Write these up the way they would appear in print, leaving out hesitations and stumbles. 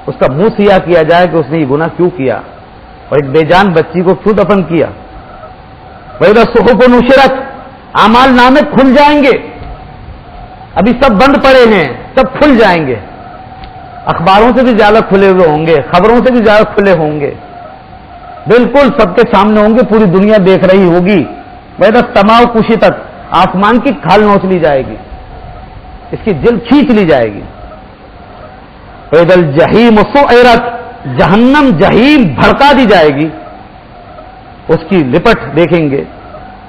اس کا منہ سیاہ کیا جائے کہ اس نے یہ گناہ کیوں کیا اور ایک بے جان بچی کو کیوں دفن کیا. وَإِذَا الصُّحُفُ نُشِرَتْ اعمال نامے کھل جائیں گے. ابھی سب بند پڑے ہیں، سب کھل جائیں گے. اخباروں سے بھی زیادہ کھلے ہوئے ہوں گے، خبروں سے بھی زیادہ کھلے ہوں گے، بالکل سب کے سامنے ہوں گے، پوری دنیا دیکھ رہی ہوگی. وَإِذَا السَّمَاءُ كُشِطَتْ آسمان کی کھال نوچ لی جائے گی، اس کی جلد کھینچ لی جائے گی. وَإِذَا الْجَحِيمُ سُعِرَتْ جہنم جہیم بھڑکا دی جائے گی. اس کی لپٹ دیکھیں گے،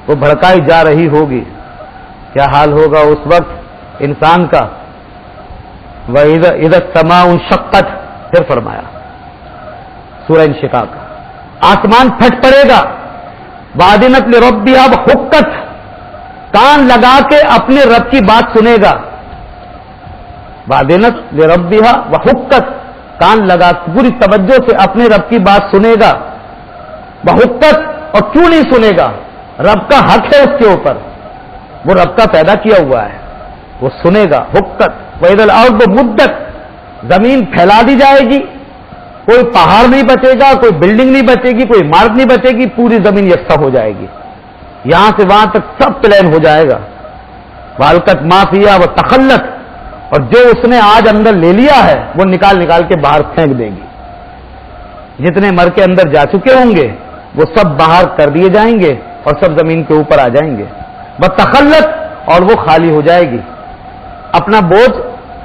وہ بھڑکائی جا رہی ہوگی. کیا حال ہوگا اس وقت انسان کا. وَإِذَا السَّمَاءُ انشَقَّتْ پھر فرمایا سورہ انشقاق، آسمان پھٹ پڑے گا. وَأَذِنَتْ لِرَبِّهَا وَحُقَّتْ کان لگا کے اپنے رب کی بات سنے گا. وَأَذِنَتْ لِرَبِّهَا وَحُقَّتْ کان لگا پوری توجہ سے اپنے رب کی بات سنے گا. وَحُقَّتْ اور کیوں نہیں سنے گا؟ رب کا حق ہے اس کے اوپر، وہ رب کا پیدا کیا ہوا ہے، وہ سنے گا. حقت. وَإِذَا الْأَرْضُ مُدَّتْ زمین پھیلا دی جائے گی، کوئی پہاڑ نہیں بچے گا، کوئی بلڈنگ نہیں بچے گی، کوئی عمارت نہیں بچے گی، پوری زمین یکساں ہو جائے گی، یہاں سے وہاں تک سب پلین ہو جائے گا. وَأَلْقَتْ مَا فِيهَا وَتَخَلَّتْ اور جو اس نے آج اندر لے لیا ہے وہ نکال کے باہر پھینک دے گی. جتنے مر کے اندر جا چکے ہوں گے وہ سب باہر کر دیے جائیں گے اور سب زمین کے اوپر آ جائیں گے. وَتَخَلَّتْ اور وہ خالی ہو جائے گی، اپنا بوجھ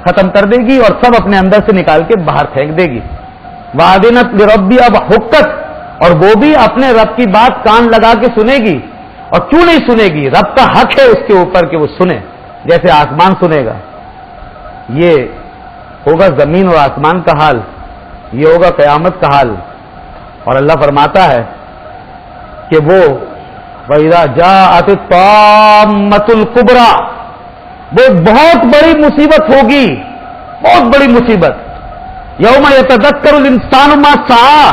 ختم کر دے گی اور سب اپنے اندر سے نکال کے باہر پھینک دے گی. وَأَذِنَتْ لِرَبِّهَا وَحُقَّتْ اور وہ بھی اپنے رب کی بات کان لگا کے سنے گی. اور کیوں نہیں سنے گی؟ رب کا حق ہے اس کے اوپر کہ وہ سنے، جیسے آسمان سنے گا. یہ ہوگا زمین اور آسمان کا حال، یہ ہوگا قیامت کا حال. اور اللہ فرماتا ہے کہ وہ وَإِذَا جَاءَتِ الطَّامَّةُ الْكُبْرَى وہ بہت بڑی مصیبت ہوگی، بہت بڑی مصیبت. یوم یتذکر الانسان ما سعی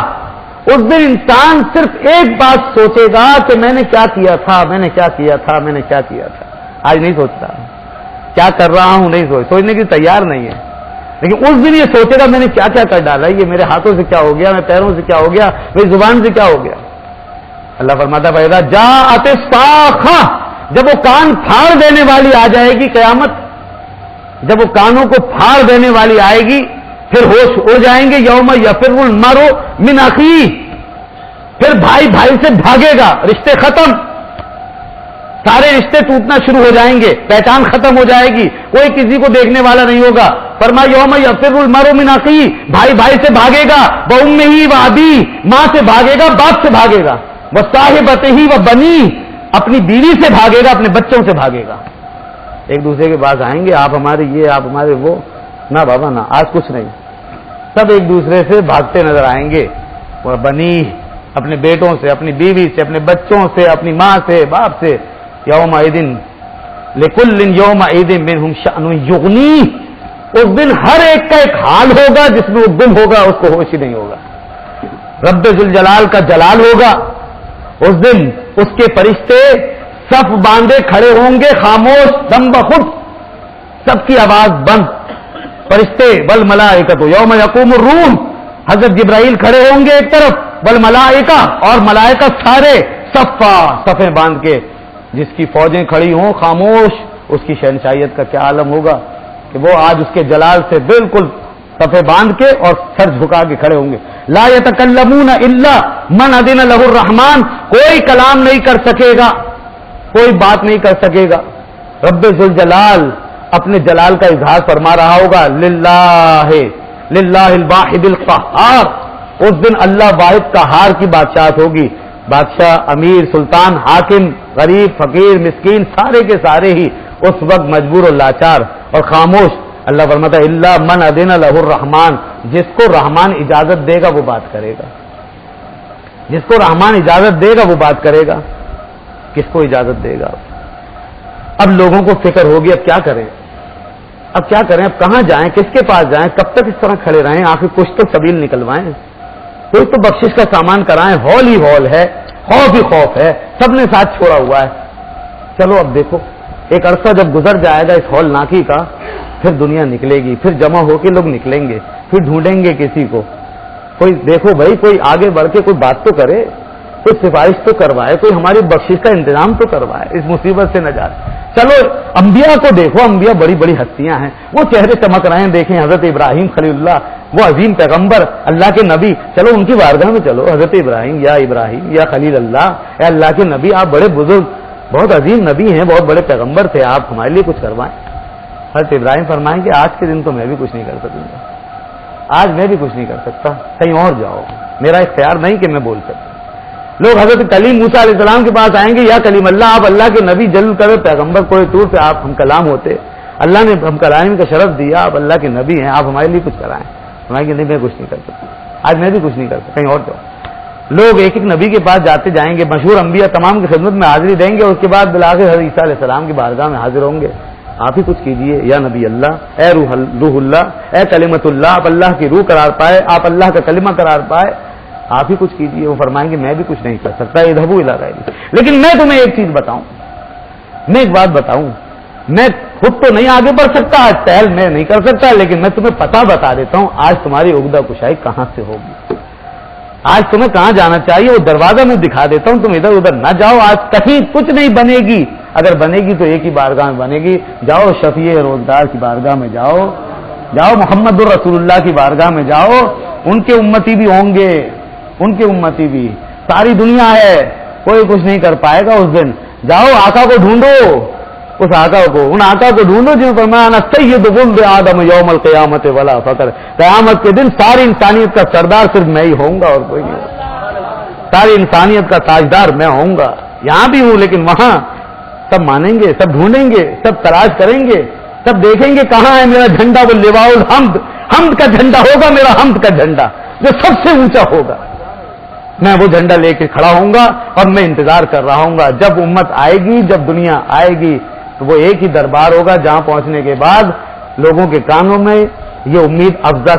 اس دن انسان صرف ایک بات سوچے گا کہ میں نے کیا کیا تھا، میں نے کیا کیا تھا، میں نے کیا کیا تھا. آج نہیں سوچتا کیا کر رہا ہوں، نہیں سوچنے کی تیار نہیں ہے. لیکن اس دن یہ سوچے گا میں نے کیا کیا کر ڈالا، یہ میرے ہاتھوں سے کیا ہو گیا، میرے پیروں سے کیا ہو گیا، میری زبان سے کیا ہو گیا. اللہ فرماتا ہے فَإِذَا جَاءَتِ الصَّاخَّةُ جب وہ کان پھاڑ دینے والی آ جائے گی قیامت، جب وہ کانوں کو پھاڑ دینے والی آئے گی پھر ہوش اڑ جائیں گے. یوم یفر المرء من اخیہ پھر بھائی بھائی سے بھاگے گا، رشتے ختم، سارے رشتے ٹوٹنا شروع ہو جائیں گے، پہچان ختم ہو جائے گی، کوئی کسی کو دیکھنے والا نہیں ہوگا. فرمایا یوم یفر المرء من اخیہ بھائی بھائی سے بھاگے گا، وامہ وابیہ ماں سے بھاگے گا، باپ سے بھاگے گا، وصاحبتہ وبنیہ اپنی بیوی سے بھاگے گا، اپنے بچوں سے بھاگے گا. ایک دوسرے کے پاس آئیں گے، آپ ہمارے یہ، آپ ہمارے وہ. نہ بابا نہ، آج کچھ نہیں، سب ایک دوسرے سے بھاگتے نظر آئیں گے. وہ بنی اپنے بیٹوں سے، اپنی بیوی سے، اپنے بچوں سے، اپنی ماں سے، باپ سے. یومئذ لکل یومئذ منہم شأن یغنیہ اس دن ہر ایک کا ایک حال ہوگا جس میں وہ گم ہوگا، اس کو ہوش ہی نہیں ہوگا. رب ذوالجلال کا جلال ہوگا. اس دن اس کے فرشتے صف باندھے کھڑے ہوں گے، خاموش دم بخود، سب کی آواز بند. فرشتے والملائکۃ یوم یقوم الروح حضرت جبرائیل کھڑے ہوں گے ایک طرف، والملائکہ اور ملائکہ سارے صفیں باندھ کے، جس کی فوجیں کھڑی ہوں خاموش، اس کی شہنشاہیت کا کیا عالم ہوگا کہ وہ آج اس کے جلال سے بالکل صفیں باندھ کے اور سر جھکا کے کھڑے ہوں گے. لا یتکلمون الا من اذن له الرحمن کوئی کلام نہیں کر سکے گا، کوئی بات نہیں کر سکے گا. رب ذوالجلال اپنے جلال کا اظہار فرما رہا ہوگا. للہ الواحد القہار اس دن اللہ واحد قہار کی بادشاہت ہوگی. بادشاہ، امیر، سلطان، حاکم، غریب، فقیر، مسکین سارے کے سارے ہی اس وقت مجبور و لاچار اور خاموش. اللہ فرماتا ہے الا من اذن له الرحمن جس کو رحمان اجازت دے گا وہ بات کرے گا، جس کو رحمان اجازت دے گا وہ بات کرے گا. کس کو اجازت دے گا؟ اب لوگوں کو فکر ہوگی اب کیا کریں، اب کیا کریں، اب کہاں جائیں، کس کے پاس جائیں، کب تک اس طرح کھڑے رہیں، آخر کچھ تو سبیل نکلوائیں، کوئی تو بخشش کا سامان کرائیں. ہال ہی ہال ہے، خوف ہی خوف ہے، سب نے ساتھ چھوڑا ہوا ہے. چلو اب دیکھو ایک عرصہ جب گزر جائے گا اس ہال ناکی کا پھر دنیا نکلے گی، پھر جمع ہو کے لوگ نکلیں گے، پھر ڈھونڈیں گے کسی کو. کوئی دیکھو بھائی، کوئی آگے بڑھ کے کوئی بات تو کرے، کوئی سفارش تو کروائے، کوئی ہماری بخشش کا انتظام تو کروائے، اس مصیبت سے نجات. چلو انبیاء کو دیکھو، انبیاء بڑی بڑی ہستیاں ہیں، وہ چہرے چمک رہے ہیں. دیکھیں حضرت ابراہیم خلیل اللہ، وہ عظیم پیغمبر، اللہ کے نبی. چلو ان کی بارگاہ میں چلو، حضرت ابراہیم یا خلیل اللہ، اے اللہ کے نبی، آپ بڑے بزرگ، بہت عظیم نبی ہیں، بہت بڑے پیغمبر تھے، آپ ہمارے لیے کچھ کروائیں. حضرت ابراہیم فرمائیں کہ آج کے دن تو میں بھی کچھ نہیں کر سکوں گا، آج میں بھی کچھ نہیں کر سکتا، کہیں اور جاؤ، میرا اختیار نہیں کہ میں بول سکتا. لوگ حضرت کلیم موسیٰ علیہ السلام کے پاس آئیں گے، یا کلیم اللہ، آپ اللہ کے نبی جلد کرے پیغمبر، کوئی طور پہ آپ ہم کلام ہوتے، اللہ نے ہم کلام کا شرف دیا، آپ اللہ کے نبی ہیں، آپ ہمارے لیے کچھ کرائیں. فرمائیں کہ نہیں میں کچھ نہیں کر سکتا، آج میں بھی کچھ نہیں کر سکتا، کہیں اور جاؤ. لوگ ایک ایک نبی کے پاس جاتے جائیں گے، مشہور انبیاء تمام کی خدمت میں حاضری دیں گے، اور اس کے بعد بالآخر حضرت عیسیٰ علیہ السلام کی بارگاہ میں حاضر ہوں گے. آپ ہی کچھ کیجئے یا نبی اللہ، اے روح اللہ، اے کلمت اللہ، آپ اللہ کی روح قرار پائے، آپ اللہ کا کلمہ قرار پائے، آپ ہی کچھ کیجئے. وہ فرمائیں گے میں بھی کچھ نہیں کر سکتا، اذهبوا الی غیری. لیکن میں تمہیں ایک چیز بتاؤں، میں ایک بات بتاؤں، میں خود تو نہیں آگے بڑھ سکتا، آج پہل میں نہیں کر سکتا، لیکن میں تمہیں پتہ بتا دیتا ہوں آج تمہاری عقدہ کشائی کہاں سے ہوگی، آج تمہیں کہاں جانا چاہیے، وہ دروازہ میں دکھا دیتا ہوں، تم ادھر ادھر نہ جاؤ. آج کہیں کچھ نہیں بنے گی، اگر بنے گی تو ایک ہی بارگاہ میں بنے گی. جاؤ شفیع روزگار کی بارگاہ میں جاؤ، جاؤ محمد الرسول اللہ کی بارگاہ میں جاؤ. ان کے امتی بھی ہوں گے، ان کے امتی بھی، ساری دنیا ہے، کوئی کچھ نہیں کر پائے گا اس دن. جاؤ آقا کو ڈھونڈو، اس آقا کو، ان آقا کو ڈھونڈو جن پر فرمایا سید ولد آدم یوم القیامت ولا فخر. قیامت کے دن ساری انسانیت کا سردار صرف میں ہی ہوں گا اور کوئی نہیں ہوگا، ساری انسانیت کا تاجدار میں ہوں گا. یہاں بھی ہوں لیکن وہاں سب مانیں گے، سب ڈھونڈیں گے، سب تلاش کریں گے، سب دیکھیں گے کہاں ہے میرا جھنڈا. وہ لواء الحمد، حمد کا جھنڈا ہوگا، میرا حمد کا جھنڈا جو سب سے اونچا ہوگا. میں وہ جھنڈا لے کے کھڑا ہوں گا اور میں انتظار کر رہا ہوں گا. جب امت آئے گی، جب دنیا آئے گی، تو وہ ایک ہی دربار ہوگا جہاں پہنچنے کے بعد لوگوں کے کانوں میں یہ امید افزا